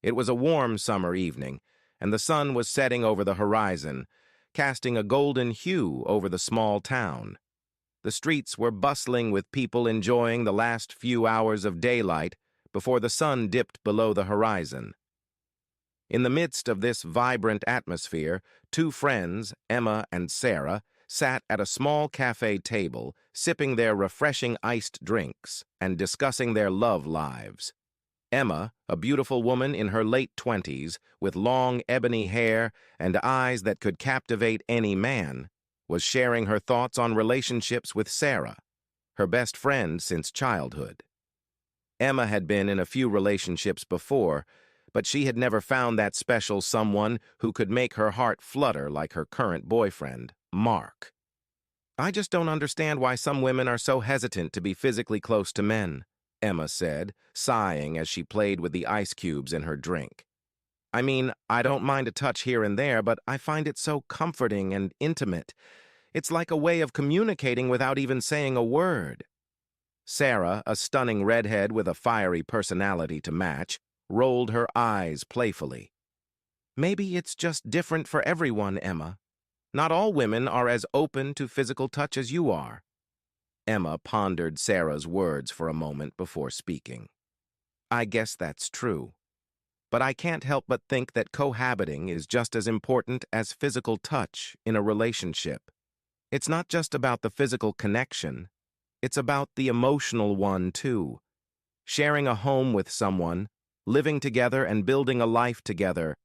It was a warm summer evening, and the sun was setting over the horizon, casting a golden hue over the small town. The streets were bustling with people enjoying the last few hours of daylight before the sun dipped below the horizon. In the midst of this vibrant atmosphere, two friends, Emma and Sarah, sat at a small cafe table, sipping their refreshing iced drinks and discussing their love lives. Emma, a beautiful woman in her late 20s, with long ebony hair and eyes that could captivate any man, was sharing her thoughts on relationships with Sarah, her best friend since childhood. Emma had been in a few relationships before, but she had never found that special someone who could make her heart flutter like her current boyfriend, Mark. "I just don't understand why some women are so hesitant to be physically close to men," Emma said, sighing as she played with the ice cubes in her drink. "I mean, I don't mind a touch here and there, but I find it so comforting and intimate. It's like a way of communicating without even saying a word." Sarah, a stunning redhead with a fiery personality to match, rolled her eyes playfully. "Maybe it's just different for everyone, Emma. Not all women are as open to physical touch as you are." Emma pondered Sarah's words for a moment before speaking. "I guess that's true. But I can't help but think that cohabiting is just as important as physical touch in a relationship. It's not just about the physical connection. It's about the emotional one, too. Sharing a home with someone, living together and building a life together,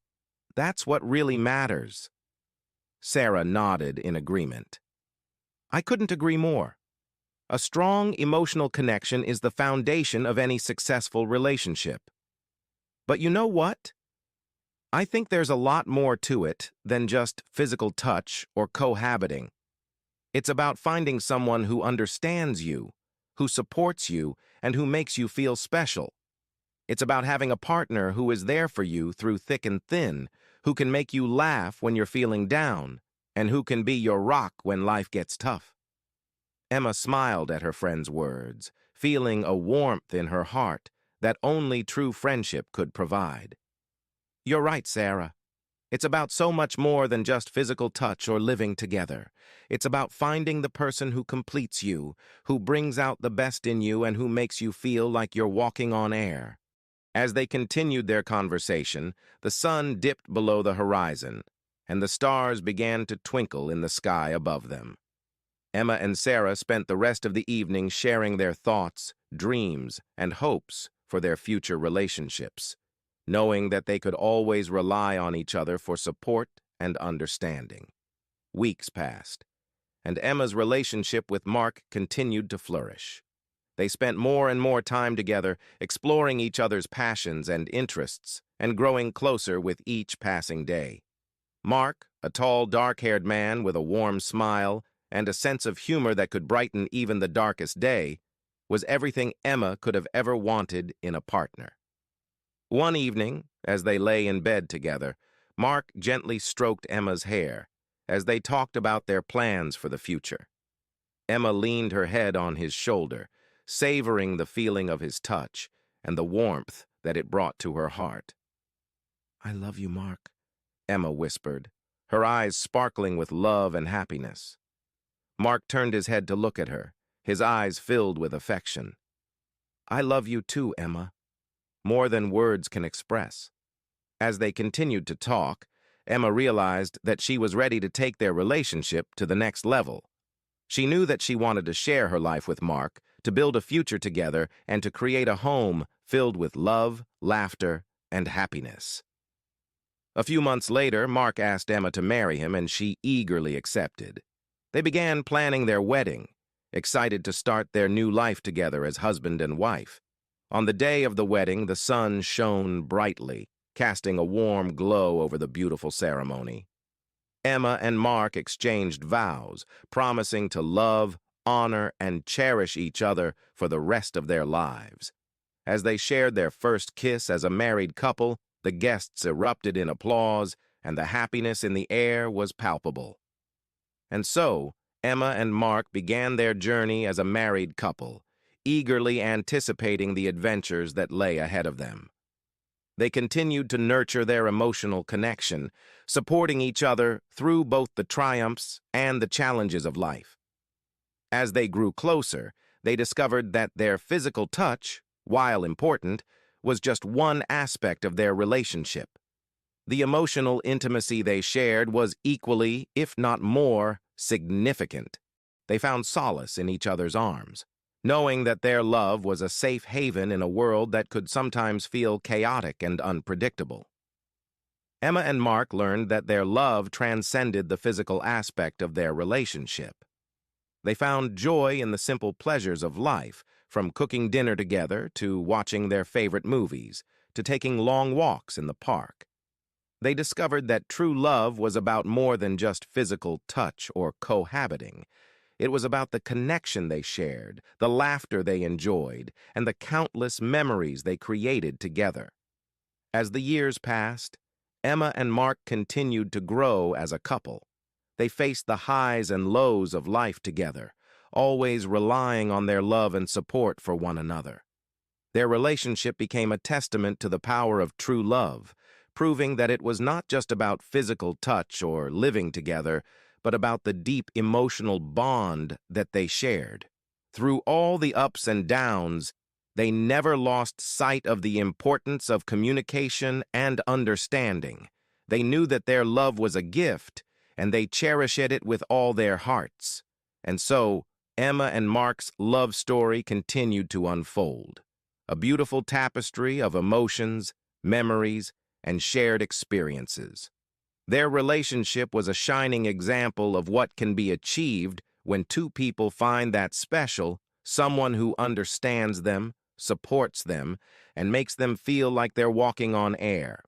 that's what really matters." Sarah nodded in agreement. "I couldn't agree more. A strong emotional connection is the foundation of any successful relationship. But you know what? I think there's a lot more to it than just physical touch or cohabiting. It's about finding someone who understands you, who supports you, and who makes you feel special. It's about having a partner who is there for you through thick and thin, who can make you laugh when you're feeling down, and who can be your rock when life gets tough." Emma smiled at her friend's words, feeling a warmth in her heart that only true friendship could provide. "You're right, Sarah. It's about so much more than just physical touch or living together. It's about finding the person who completes you, who brings out the best in you, and who makes you feel like you're walking on air." As they continued their conversation, the sun dipped below the horizon, and the stars began to twinkle in the sky above them. Emma and Sarah spent the rest of the evening sharing their thoughts, dreams, and hopes for their future relationships, knowing that they could always rely on each other for support and understanding. Weeks passed, and Emma's relationship with Mark continued to flourish. They spent more and more time together, exploring each other's passions and interests, and growing closer with each passing day. Mark, a tall, dark-haired man with a warm smile and a sense of humor that could brighten even the darkest day, was everything Emma could have ever wanted in a partner. One evening, as they lay in bed together, Mark gently stroked Emma's hair as they talked about their plans for the future. Emma leaned her head on his shoulder, savoring the feeling of his touch and the warmth that it brought to her heart. "I love you, Mark," Emma whispered, her eyes sparkling with love and happiness. Mark turned his head to look at her, his eyes filled with affection. "I love you too, Emma, more than words can express." As they continued to talk, Emma realized that she was ready to take their relationship to the next level. She knew that she wanted to share her life with Mark, to build a future together, and to create a home filled with love, laughter, and happiness. A few months later, Mark asked Emma to marry him, and she eagerly accepted. They began planning their wedding, excited to start their new life together as husband and wife. On the day of the wedding, the sun shone brightly, casting a warm glow over the beautiful ceremony. Emma and Mark exchanged vows, promising to love, honor, and cherish each other for the rest of their lives. As they shared their first kiss as a married couple, the guests erupted in applause, and the happiness in the air was palpable. And so, Emma and Mark began their journey as a married couple, eagerly anticipating the adventures that lay ahead of them. They continued to nurture their emotional connection, supporting each other through both the triumphs and the challenges of life. As they grew closer, they discovered that their physical touch, while important, was just one aspect of their relationship. The emotional intimacy they shared was equally, if not more, significant. They found solace in each other's arms, knowing that their love was a safe haven in a world that could sometimes feel chaotic and unpredictable. Emma and Mark learned that their love transcended the physical aspect of their relationship. They found joy in the simple pleasures of life, from cooking dinner together to watching their favorite movies, to taking long walks in the park. They discovered that true love was about more than just physical touch or cohabiting. It was about the connection they shared, the laughter they enjoyed, and the countless memories they created together. As the years passed, Emma and Mark continued to grow as a couple. They faced the highs and lows of life together, always relying on their love and support for one another. Their relationship became a testament to the power of true love, proving that it was not just about physical touch or living together, but about the deep emotional bond that they shared. Through all the ups and downs, they never lost sight of the importance of communication and understanding. They knew that their love was a gift, and they cherished it with all their hearts. And so, Emma and Mark's love story continued to unfold, a beautiful tapestry of emotions, memories, and shared experiences. Their relationship was a shining example of what can be achieved when two people find that special, someone who understands them, supports them, and makes them feel like they're walking on air.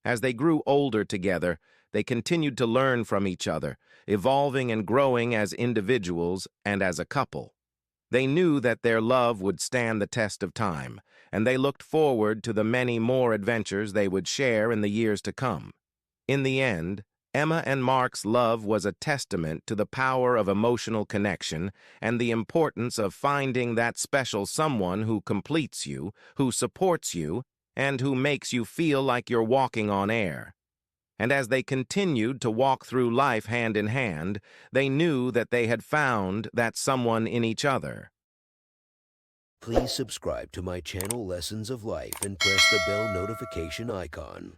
As they grew older together, they continued to learn from each other, evolving and growing as individuals and as a couple. They knew that their love would stand the test of time, and they looked forward to the many more adventures they would share in the years to come. In the end, Emma and Mark's love was a testament to the power of emotional connection and the importance of finding that special someone who completes you, who supports you, and who makes you feel like you're walking on air. And as they continued to walk through life hand in hand, they knew that they had found that someone in each other. Please subscribe to my channel Lessons of Life and press the bell notification icon.